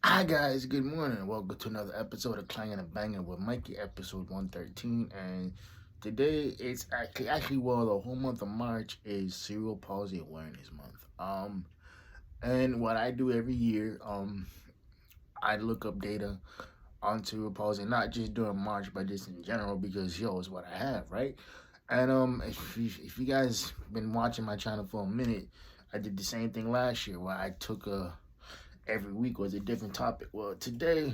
Hi guys, good morning. Welcome to another episode of Clangin and Bangin with Mikey, episode 113. And today it's actually the whole month of March is Cerebral Palsy Awareness Month. And what I do every year, I look up data on cerebral palsy, not just during March, but just in general because it's what I have, right? And if you guys been watching my channel for a minute, I did the same thing last year where I took every week was a different topic. Well, today,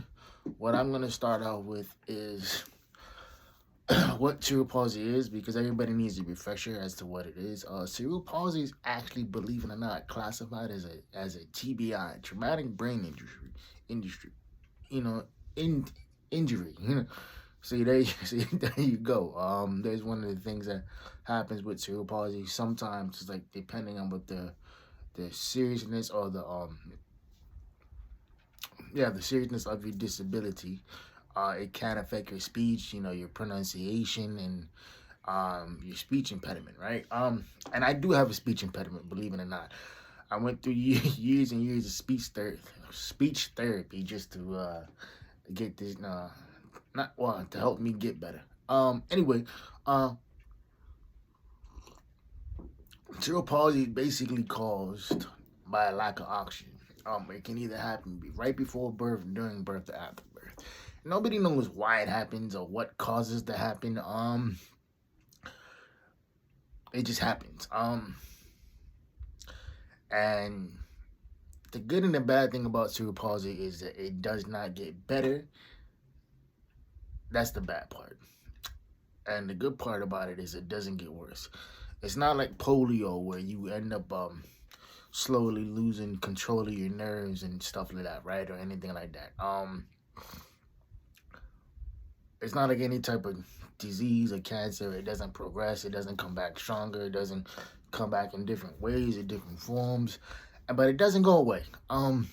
what I'm going to start out with is what cerebral palsy is, because everybody needs a refresher as to what it is. Cerebral palsy is actually, believe it or not, classified as a TBI, traumatic brain injury, you know, in injury. See, there you go. There's one of the things that happens with cerebral palsy. Sometimes it's like depending on what the seriousness or the seriousness of your disability, it can affect your speech, your pronunciation, and your speech impediment, right? And I do have a speech impediment, believe it or not. I went through years and years of speech therapy just to get this, not well, to help me get better. Anyway, cerebral palsy is basically caused by a lack of oxygen. It can either happen right before birth, during birth, or after birth. Nobody knows why it happens or what causes to happen. It just happens. And the good and the bad thing about cerebral palsy is that it does not get better. That's the bad part. And the good part about it is it doesn't get worse. It's not like polio where you end up slowly losing control of your nerves and stuff like that, right? Or anything like that. It's not like any type of disease or cancer. It doesn't progress. It doesn't come back stronger. It doesn't come back in different ways, in different forms. But it doesn't go away. And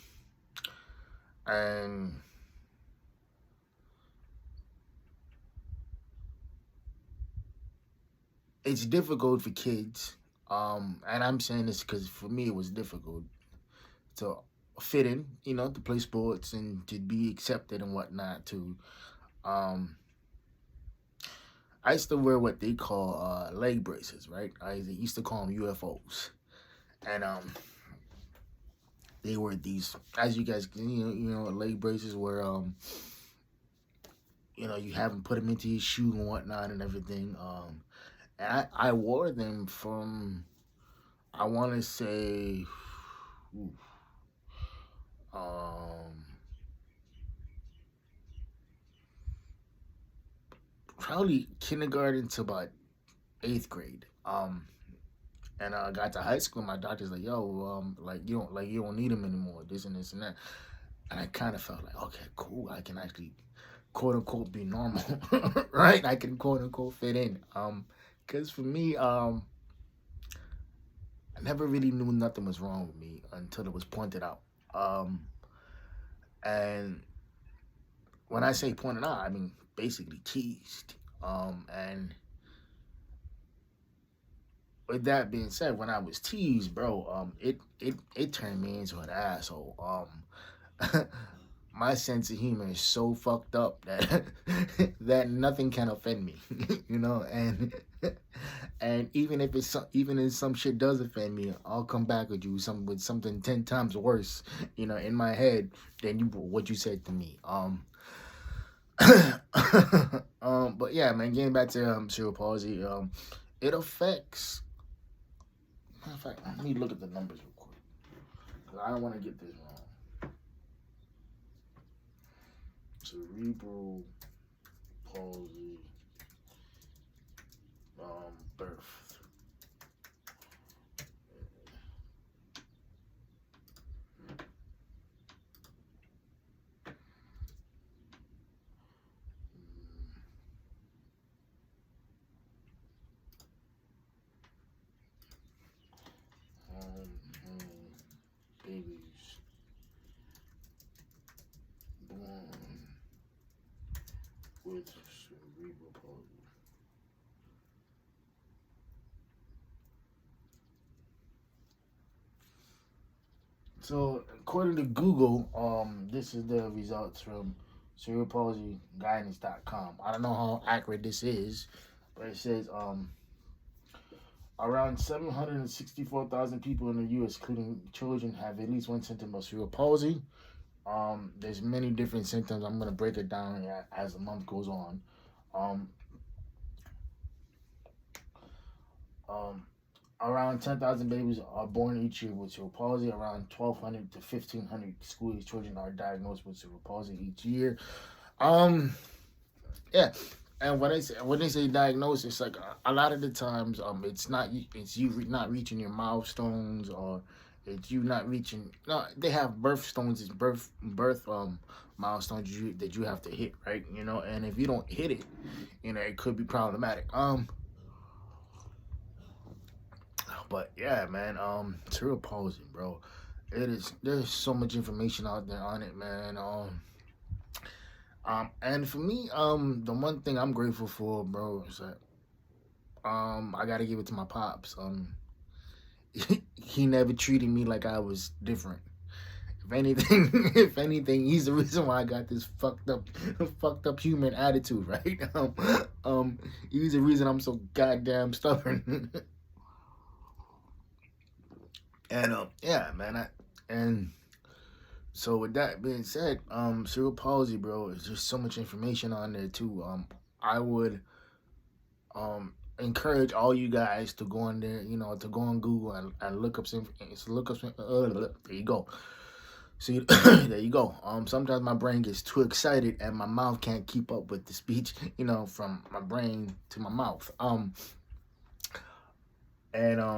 it's difficult for kids. And I'm saying this because for me it was difficult to fit in, to play sports and to be accepted and whatnot. I used to wear what they call leg braces, right? I used to call them UFOs, and they were these, as you guys, leg braces where you haven't put them into your shoe and whatnot and everything. And I wore them from, I want to say, probably kindergarten to about 8th grade. And I got to high school. My doctor's like, "Yo, you don't need them anymore. This and this and that." And I kind of felt like, okay, cool. I can actually, quote unquote, be normal, right? I can quote unquote fit in. Because for me, I never really knew nothing was wrong with me until it was pointed out. And when I say pointed out, I mean basically teased. And with that being said, when I was teased, bro, it turned me into an asshole. My sense of humor is so fucked up that that nothing can offend me, and even if some shit does offend me, I'll come back with you with something 10 times worse, in my head than what you said to me. But yeah, man, getting back to cerebral palsy, it affects. Matter of fact, let me look at the numbers real quick, because I don't want to get this wrong. Cerebral palsy, birth. Babies born with cerebral palsy. So according to Google, this is the results from cerebralpalsyguidance.com. I don't know how accurate this is, but it says around 764,000 people in the U.S., including children, have at least one symptom of cerebral palsy. There's many different symptoms. I'm gonna break it down as the month goes on. Um, um, Around 10,000 babies are born each year with cerebral palsy. Around 1,200 to 1,500 school-age children are diagnosed with cerebral palsy each year. Um, yeah, and when they say diagnosis, it's like a lot of the times, it's you not reaching your milestones, or it's you not reaching. No, they have birthstones, it's birth milestones that you have to hit, right? And if you don't hit it, it could be problematic. But yeah, man, cerebral palsy, bro. There's so much information out there on it, man. And for me, the one thing I'm grateful for, bro, is that I gotta give it to my pops. He never treated me like I was different. If anything, if anything, he's the reason why I got this fucked up human attitude, right? He's the reason I'm so goddamn stubborn. And yeah, man, and so with that being said, cerebral palsy, bro, is just so much information on there too. I would encourage all you guys to go on there, to go on Google and look up some. There you go. See, there you go. Sometimes my brain gets too excited and my mouth can't keep up with the speech, from my brain to my mouth. And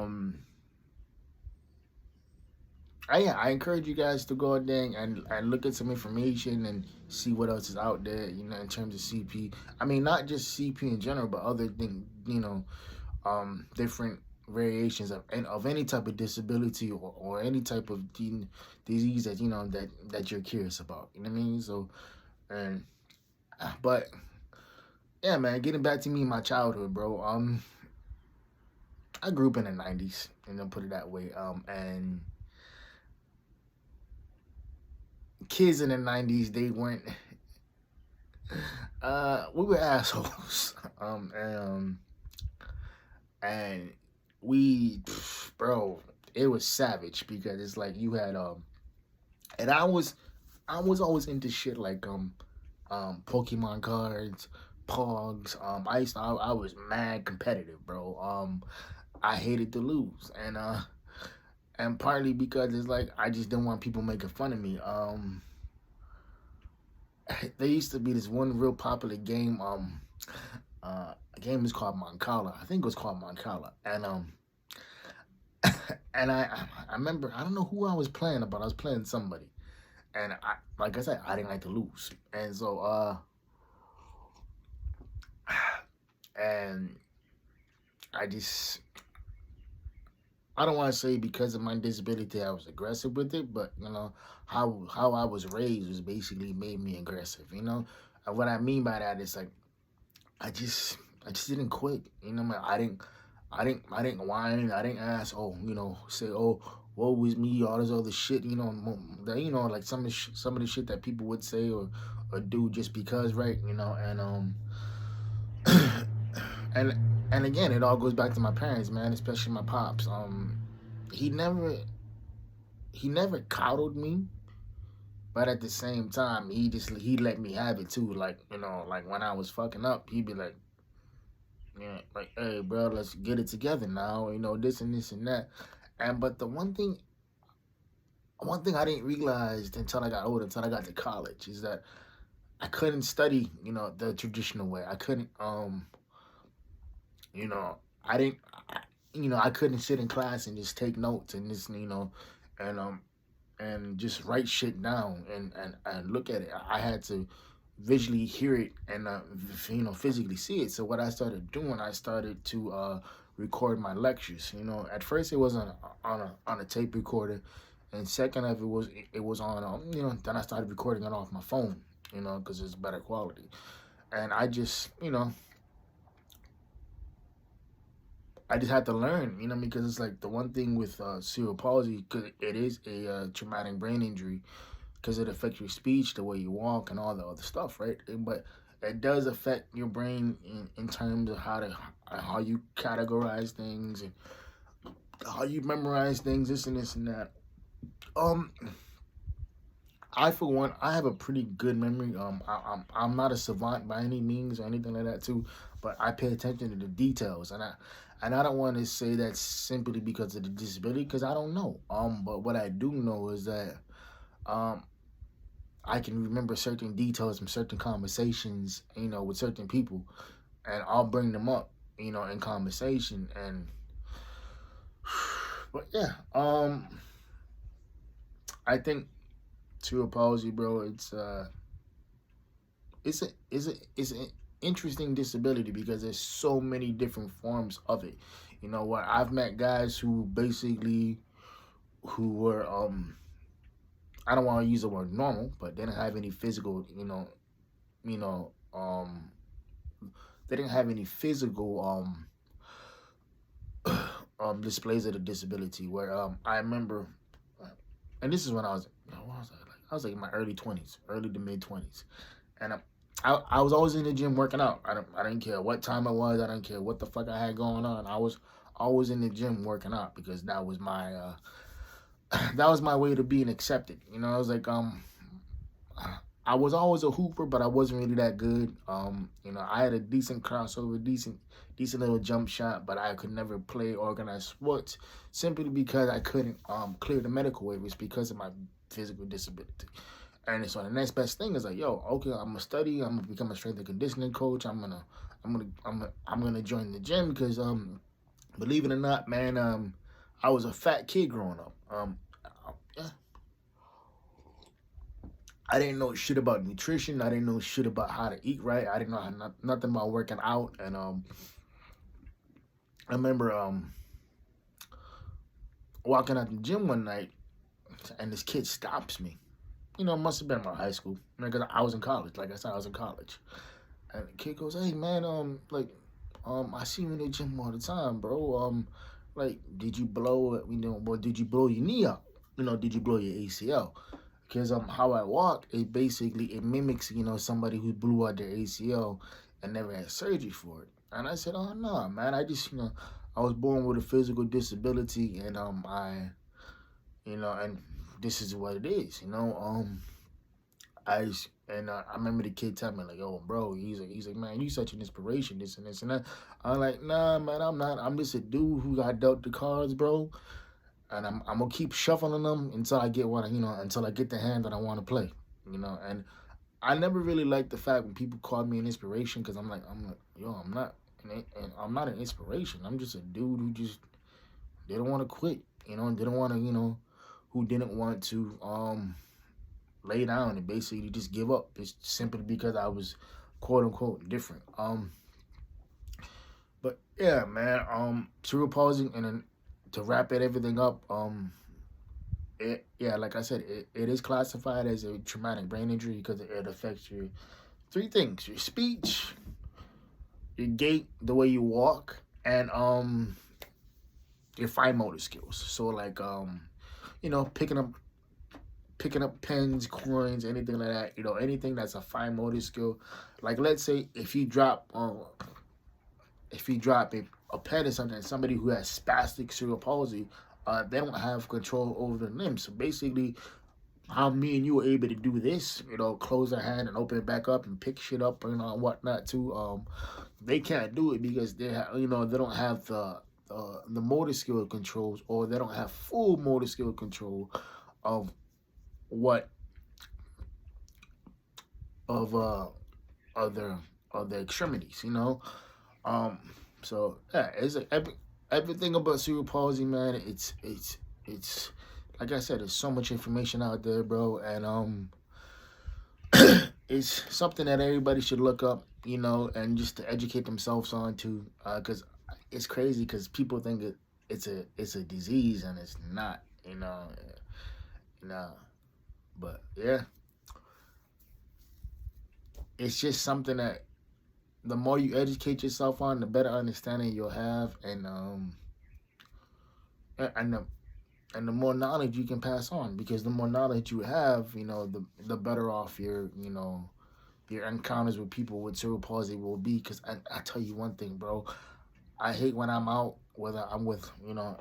I encourage you guys to go out there and look at some information and see what else is out there, in terms of CP. I mean, not just CP in general, but other things, different variations of any type of disability, or any type of disease that you're curious about. You know what I mean? So, and but yeah, man, getting back to me in my childhood, bro. I grew up in the '90s, put it that way. And kids in the '90s, they weren't. We were assholes. And we, bro, it was savage, because it's like you had and I was always into shit like Pokemon cards, Pogs. I was mad competitive, bro. I hated to lose, and partly because it's like I just didn't want people making fun of me. There used to be this one real popular game. A game is called Mancala. I think it was called Mancala, and and I remember, I don't know who I was playing, but I was playing somebody, and like I said, I didn't like to lose, and so and I just, I don't want to say because of my disability I was aggressive with it, but how I was raised was basically made me aggressive. And what I mean by that is like I just I just didn't quit. Man, I didn't whine. I didn't ask. Oh, say, oh, woe was me, all this other shit. Like some of the shit that people would say or do just because, right? And and again, it all goes back to my parents, man, especially my pops. He never he never coddled me, but at the same time, he let me have it too. Like like when I was fucking up, he'd be like, yeah, like, hey, bro, let's get it together now. This and this and that. And but the one thing I didn't realize until I got older, until I got to college, is that I couldn't study, the traditional way. I couldn't, you know, I didn't, I, I couldn't sit in class and just take notes and just, and and just write shit down and look at it. I had to visually hear it and physically see it. So what I started doing, I started to record my lectures. At first it was on a tape recorder, and second of it was on then I started recording it off my phone. Because it's better quality. And I just I just had to learn, because it's like the one thing with cerebral palsy, because it is a traumatic brain injury, because it affects your speech, the way you walk, and all the other stuff, right? But it does affect your brain in terms of how you categorize things and how you memorize things, this and this and that. Um, I for one, I have a pretty good memory. I'm not a savant by any means or anything like that too, but I pay attention to the details, and I don't want to say that simply because of the disability, because I don't know. But what I do know is that um I can remember certain details from certain conversations, with certain people, and I'll bring them up, in conversation, and but yeah, I think cerebral palsy, bro, it's an interesting disability because there's so many different forms of it. What I've met guys who basically who were I don't want to use the word normal, but they didn't have any physical, you know, they didn't have any physical displays of the disability. Where I remember, and this is when I was, what was I like? I was like in my early 20s, early to mid 20s, and I was always in the gym working out. I didn't care what time it was. I didn't care what the fuck I had going on. I was always in the gym working out because that was my that was my way to being accepted. I was like I was always a hooper, but I wasn't really that good. I had a decent crossover, decent little jump shot, but I could never play organized sports simply because I couldn't clear the medical waivers because of my physical disability. And so the next best thing is like, yo, okay, I'm gonna study. I'm gonna become a strength and conditioning coach. I'm gonna join the gym because believe it or not, man, I was a fat kid growing up. Yeah, I didn't know shit about nutrition. I didn't know shit about how to eat right. I didn't know nothing about working out. And I remember walking out the gym one night, and this kid stops me. It must have been my high school because I was in college. Like I said, I was in college. And the kid goes, "Hey man, I see you in the gym all the time, bro. Like, did you blow it? Well, did you blow your knee out? Did you blow your ACL? Because how I walk, it mimics, somebody who blew out their ACL and never had surgery for it." And I said, "Oh no, man, I just, I was born with a physical disability, and and this is what it is, I remember the kid telling me like, "Yo, bro," he's like, "Man, you such an inspiration, this and this and that." I'm like, "Nah, man, I'm not. I'm just a dude who got dealt the cards, bro, and I'm gonna keep shuffling them until I get until I get the hand that I want to play, And I never really liked the fact when people called me an inspiration because I'm like, yo, I'm not an inspiration. I'm just a dude who just didn't want to quit, and didn't want to, who didn't want to lay down and basically just give up. It's simply because I was quote unquote different. But yeah, man. Cerebral palsy, and then to wrap everything up, like I said, it is classified as a traumatic brain injury because it affects your three things: your speech, your gait, the way you walk, and your fine motor skills. So like picking up pens, coins, anything like that. Anything that's a fine motor skill. Like let's say if you drop a pen or something, somebody who has spastic cerebral palsy, they don't have control over the limbs. So basically, how me and you were able to do this, close our hand and open it back up and pick shit up, and whatnot too. They can't do it because they they don't have the motor skill controls, or they don't have full motor skill control of what of other of the extremities, Um, so yeah, everything about cerebral palsy, man. It's like I said, there's so much information out there, bro, and it's something that everybody should look up, and just to educate themselves on too, because it's crazy because people think it's a disease and it's not, you know. But yeah, it's just something that the more you educate yourself on, the better understanding you'll have, and the and the more knowledge you can pass on, because the more knowledge you have, the better off your encounters with people with cerebral palsy will be. Because I tell you one thing, bro, I hate when I'm out, whether I'm with a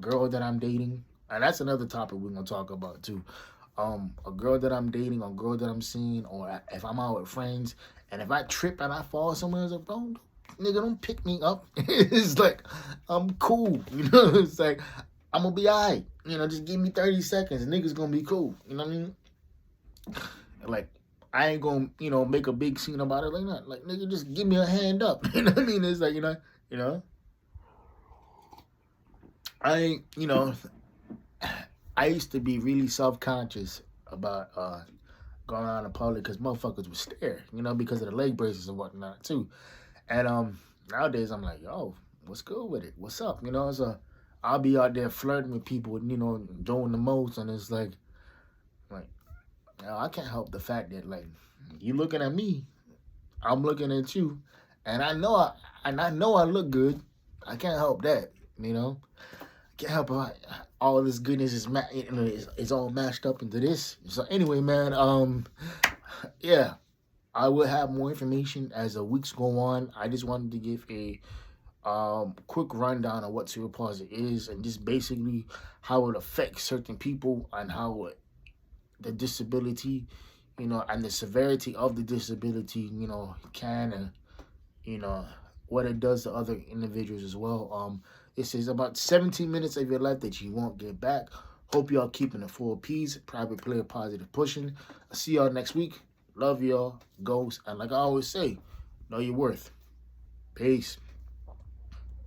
girl that I'm dating, and that's another topic we're gonna talk about too. A girl that I'm dating, or a girl that I'm seeing, or if I'm out with friends, and if I trip and I fall somewhere, it's like, bro, nigga, don't pick me up. It's like, I'm cool, It's like, I'm gonna be alright, just give me 30 seconds, and niggas gonna be cool, you know what I mean? Like, I ain't gonna, make a big scene about it like that. Like, nigga, just give me a hand up. You know what I mean? It's like, you know, I, you know, I used to be really self-conscious about going out in public because motherfuckers would stare, because of the leg braces and whatnot too. And nowadays I'm like, yo, what's good with it? What's up? So I'll be out there flirting with people, doing the most, and it's like, I can't help the fact that, like, you looking at me, I'm looking at you, and I know I look good. I can't help that, Can't help it. All this goodness is all mashed up into this. So anyway, man, yeah, I will have more information as the weeks go on. I just wanted to give a quick rundown of what cerebral palsy is, and just basically how it affects certain people, and how the disability, and the severity of the disability, can, what it does to other individuals as well. This is about 17 minutes of your life that you won't get back. Hope y'all keeping the 4 P's, private player, positive pushing. I'll see y'all next week. Love y'all, ghosts, and like I always say, know your worth. Peace.